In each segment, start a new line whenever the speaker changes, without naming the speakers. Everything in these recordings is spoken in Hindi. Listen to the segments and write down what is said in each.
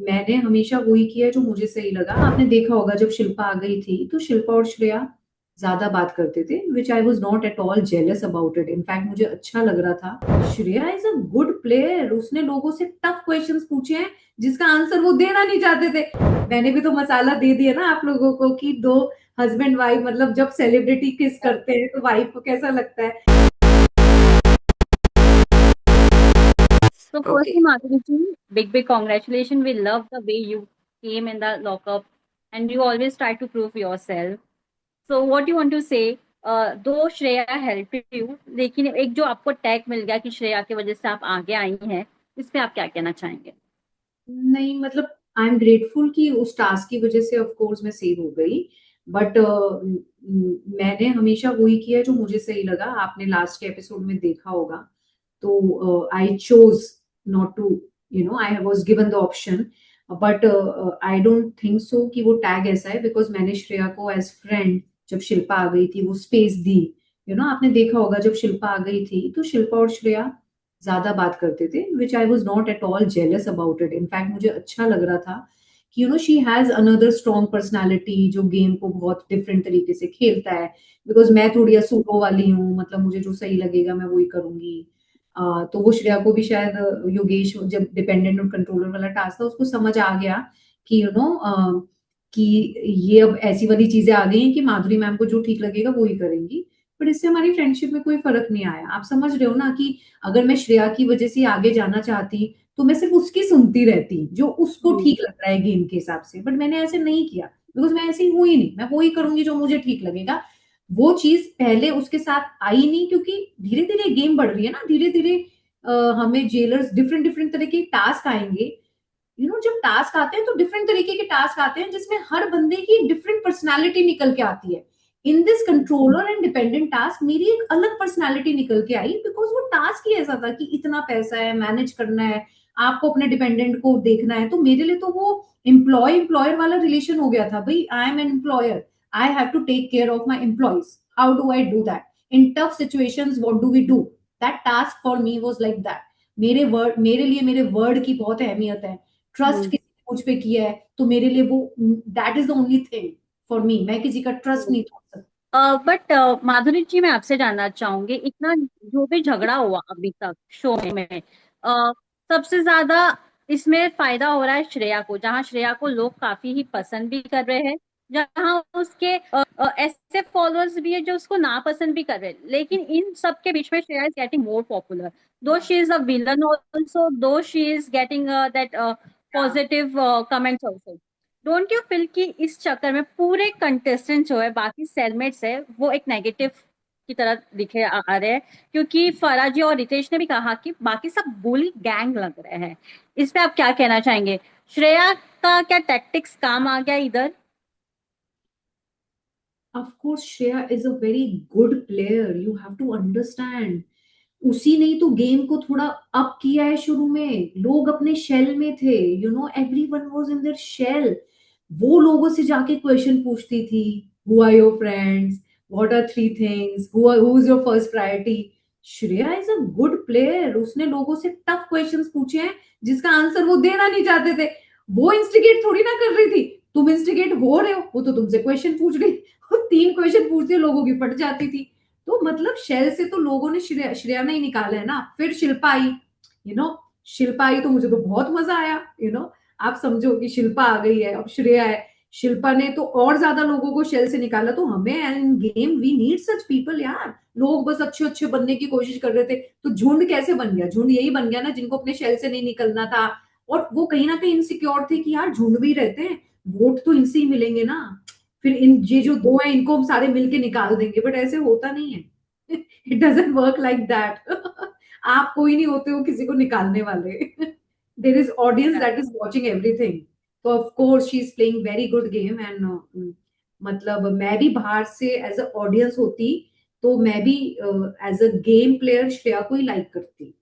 मैंने हमेशा वही किया जो मुझे सही लगा। आपने देखा होगा जब शिल्पा आ गई थी तो शिल्पा और श्रेया ज्यादा बात करते थे, which I was not at all jealous about it. In fact मुझे अच्छा लग रहा था। Shreya is a good player, उसने लोगों से टफ क्वेश्चंस पूछे हैं जिसका आंसर वो देना नहीं चाहते थे। मैंने भी तो मसाला दे दिया ना आप लोगों को कि दो हस्बैंड वाइफ, मतलब जब सेलिब्रिटी किस करते हैं तो वाइफ को कैसा लगता है।
So
okay.
firstly, Madhuri ji, big congratulations. We love the way you came in the lockup and you always try to prove yourself. So what you want to say? दो श्रेया हेल्प यू, लेकिन एक जो आपको टैग मिल गया कि श्रेया की वजह से आप आगे आई हैं, इस पे आप क्या कहना चाहेंगे?
नहीं मतलब आई एम ग्रेटफुल कि उस टास्क की वजह से ऑफ कोर्स मैं सेव हो गई। बट मैंने हमेशा वही किया जो मुझे सही लगा। आपने लास्ट के एपिसोड में देखा होगा। तो I chose not to, I was given the option. But I don't think so कि वो टैग ऐसा है, बिकॉज मैंने श्रेया को एज फ्रेंड, जब शिल्पा आ गई थी वो स्पेस दी। आपने देखा होगा जब शिल्पा आ गई थी तो शिल्पा और श्रेया ज्यादा बात करते थे, which I was not at all jealous about it. In fact मुझे अच्छा लग रहा था कि she has another strong personality जो गेम को बहुत डिफरेंट तरीके से खेलता है। बिकॉज मैं थोड़ी असुलो वाली हूँ, मतलब मुझे जो सही लगेगा मैं वही करूंगी। तो वो श्रेया को भी शायद योगेश जब डिपेंडेंट और कंट्रोलर वाला टास्क था उसको समझ आ गया कि कि ये अब ऐसी वाली चीजें आ गई हैं कि माधुरी मैम को जो ठीक लगेगा वो ही करेंगी। बट इससे हमारी फ्रेंडशिप में कोई फर्क नहीं आया। आप समझ रहे हो ना कि अगर मैं श्रेया की वजह से आगे जाना चाहती तो मैं सिर्फ उसकी सुनती रहती जो उसको
हम्म।
ठीक लग रहा है गेम के हिसाब से। बट मैंने ऐसे नहीं किया, बिकॉज मैं ऐसी हुई नहीं, मैं वो ही करूंगी जो मुझे ठीक लगेगा। वो चीज पहले उसके साथ आई नहीं, क्योंकि धीरे धीरे गेम बढ़ रही है ना, धीरे धीरे हमें जेलर्स डिफरेंट डिफरेंट तरह के टास्क आएंगे। जब टास्क आते हैं तो डिफरेंट तरीके के टास्क आते हैं जिसमें हर बंदे की डिफरेंट पर्सनालिटी निकल के आती है। In this controller and dependent task मेरी एक अलग पर्सनालिटी निकल के आई, बिकॉज वो टास्क ही ऐसा था कि इतना पैसा है, मैनेज करना है, आपको अपने डिपेंडेंट को देखना है। तो मेरे लिए तो वो एम्प्लॉयर वाला रिलेशन हो गया था। भाई I am an employer, I have to take care of my employees. How do I do that in tough situations, what do we do? That task for me was like that. मेरे लिए मेरे वर्ड की बहुत अहमियत है। Trust
hmm.
किसी ने मुझ पे किया है तो मेरे लिए वो, that is the only thing for me. मैं किसी का ट्रस्ट नहीं तोड़ सकती।
बट माधुरी जी, मैं आपसे जानना चाहूंगी, इतना जो भी झगड़ा हुआ अभी तक शो में, सबसे ज्यादा इसमें फायदा हो रहा है श्रेया को, जहां श्रेया को लोग काफी ही पसंद भी कर रहे हैं, जहां उसके ऐसे फॉलोअर्स भी है जो उसको नापसंद भी कर रहे हैं, लेकिन इन सब के बीच में Shreya is getting more popular, though she is a villain also, though she is getting that positive comments also. Don't you feel कि इस चक्कर में पूरे कंटेस्टेंट जो है, बाकी सेलमेट्स है, वो एक नेगेटिव की तरह दिखे आ रहे हैं? क्योंकि फराह जी और रितेश ने भी कहा कि बाकी सब bully गैंग लग रहे हैं। इस पे आप क्या कहना चाहेंगे? श्रेया का क्या टैक्टिक्स काम आ गया इधर?
Of course Shreya is a very good player, you have to understand. उसी ने ही तो गेम को थोड़ा अप किया है। शुरू में लोग अपने शेल में थे, everyone was in their shell. वो लोगों से जाके क्वेश्चन पूछती थी, who are your friends, what are three things, who is your first priority. Shreya is a good player, उसने लोगों से टफ क्वेश्चंस पूछे हैं जिसका आंसर वो देना नहीं चाहते थे। वो इंस्टिगेट थोड़ी ना कर रही थी। तुम इंस्टिगेट हो रहे हो, वो तो तुमसे क्वेश्चन पूछ रही। वो तीन क्वेश्चन पूछती लोगों की फट जाती थी। तो मतलब शेल से तो लोगों ने श्रेया ने ही निकाला है ना। फिर शिल्पा आई, यू नो शिल्पा आई तो मुझे तो बहुत मजा आया। आप समझो कि शिल्पा आ गई है, अब श्रेया है। शिल्पा ने तो और ज्यादा लोगों को शेल से निकाला। तो हमें in game we need such people यार। लोग बस अच्छे अच्छे बनने की कोशिश कर रहे थे, तो झुंड कैसे बन गया? झुंड यही बन गया ना जिनको अपने शेल से नहीं निकलना था। और वो कहीं ना कहीं इनसिक्योर थे कि यार झुंड भी रहते हैं, वोट तो इनसे ही मिलेंगे ना। फिर इन ये जो दो है इनको हम सारे मिलके निकाल देंगे, बट ऐसे होता नहीं है। It doesn't work like that. आप कोई नहीं होते हो किसी को निकालने वाले। There is audience that is watching everything. तो of course she is playing very good game and मतलब मैं भी बाहर से एज अ ऑडियंस होती तो मैं भी as a game player Shreya को ही लाइक करती।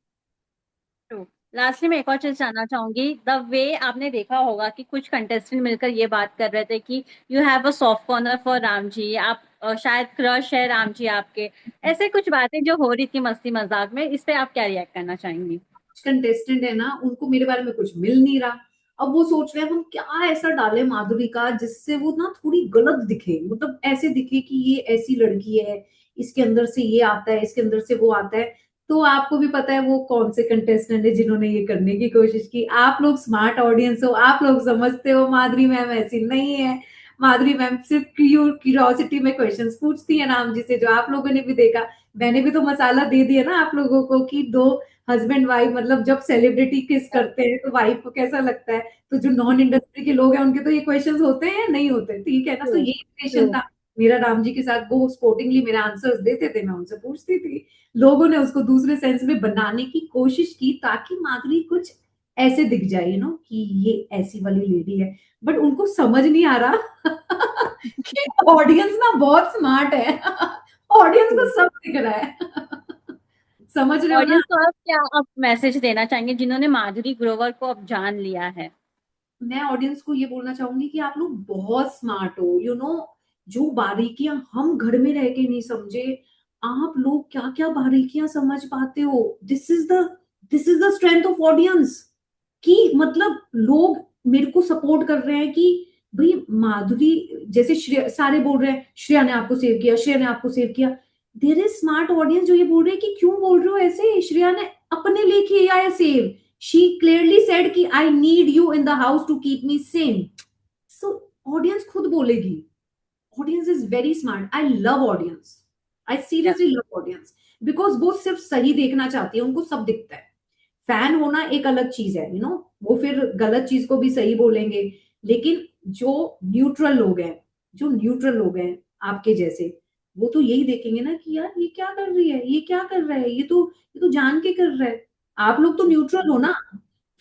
लास्टली मैं एक और चीज जानना चाहूंगी, द वे आपने देखा होगा कि कुछ कंटेस्टेंट मिलकर ये बात कर रहे थे कि you have a soft corner for Ram ji, आप शायद क्रश है राम जी आपके, ऐसे कुछ बातें जो हो रही थी मस्ती मजाक में, इस पे आप क्या रिएक्ट करना चाहेंगी?
कंटेस्टेंट है ना, उनको मेरे बारे में कुछ मिल नहीं रहा। अब वो सोच रहे हैं हम क्या ऐसा डालें माधुरी का जिससे वो ना थोड़ी गलत दिखे, मतलब ऐसे दिखे कि ये ऐसी लड़की है, इसके अंदर से ये आता है, इसके अंदर से वो आता है। तो आपको भी पता है वो कौन से कंटेस्टेंट है जिन्होंने ये करने की कोशिश की। आप लोग स्मार्ट ऑडियंस हो, आप लोग समझते हो माधुरी मैम ऐसी नहीं है। माधुरी मैम सिर्फ क्यूरियोसिटी में क्वेश्चंस पूछती है राम जी से, जो आप लोगों ने भी देखा। मैंने भी तो मसाला दे दिया ना आप लोगों को कि दो हस्बैंड वाइफ, मतलब जब सेलिब्रिटी किस करते हैं तो वाइफ को कैसा लगता है। तो जो नॉन इंडस्ट्री के लोग हैं उनके तो ये क्वेश्चंस होते हैं या नहीं होते, ठीक है ना। तो
ट्रू,
ये
ट्रू।
क्वेश्चन था मेरा राम जी के साथ, वो स्पोर्टिंगली मेरे आंसर्स देते थे, मैं उनसे पूछती थी। लोगों ने उसको दूसरे सेंस में बनाने की कोशिश की ताकि माधुरी कुछ ऐसे दिख जाए, यू नो, कि ये ऐसी वाली लेडी है। बट उनको समझ नहीं आ रहा कि ऑडियंस ना बहुत स्मार्ट है। ऑडियंस को सब दिख रहा है। समझ रहे हो ना।
ऑडियंस को आप क्या आप मैसेज देना चाहेंगे जिन्होंने माधुरी ग्रोवर को अब जान लिया है?
मैं ऑडियंस को ये बोलना चाहूंगी कि आप लोग बहुत स्मार्ट हो, यू नो। जो बारीकियां हम घर में रह के नहीं समझे, आप लोग क्या क्या बारीकियां समझ पाते हो। This is the strength of audience. कि मतलब लोग मेरे को सपोर्ट कर रहे हैं कि भाई माधुरी, जैसे श्रेया, सारे बोल रहे हैं श्रेया ने आपको सेव किया, श्रेया ने आपको सेव किया। देर इज स्मार्ट ऑडियंस जो ये बोल रहे हैं कि क्यों बोल रहे हो ऐसे, श्रेया ने अपने लिए किया है सेव। She clearly said कि I need you in the house to keep me sane. So audience खुद बोलेगी। Audience is very smart. I love audience. I
या
seriously love audience because वो सिर्फ सही देखना चाहती है, उनको सब दिखता है। फैन होना एक अलग चीज है, यू नो, वो फिर गलत चीज को भी सही बोलेंगे। लेकिन जो न्यूट्रल लोग हैं आपके जैसे, वो तो यही देखेंगे ना कि यार ये क्या कर रही है, ये क्या कर रहा है, ये तो जान के कर रहा है। आप लोग तो न्यूट्रल हो ना।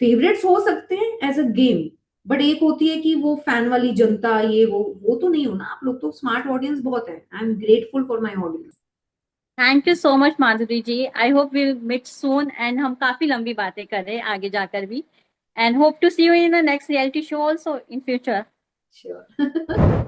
फेवरेट्स हो सकते हैं एज अ गेम, बट एक होती है कि वो फैन वाली जनता, ये वो तो नहीं हो ना। आप लोग तो स्मार्ट ऑडियंस बहुत है। I am grateful for my audience.
Thank you so much Madhuri ji. I hope we meet soon and हम काफी लंबी बातें कर रहे हैं आगे जाकर भी। And hope to see you in the next reality show also in future.
Sure.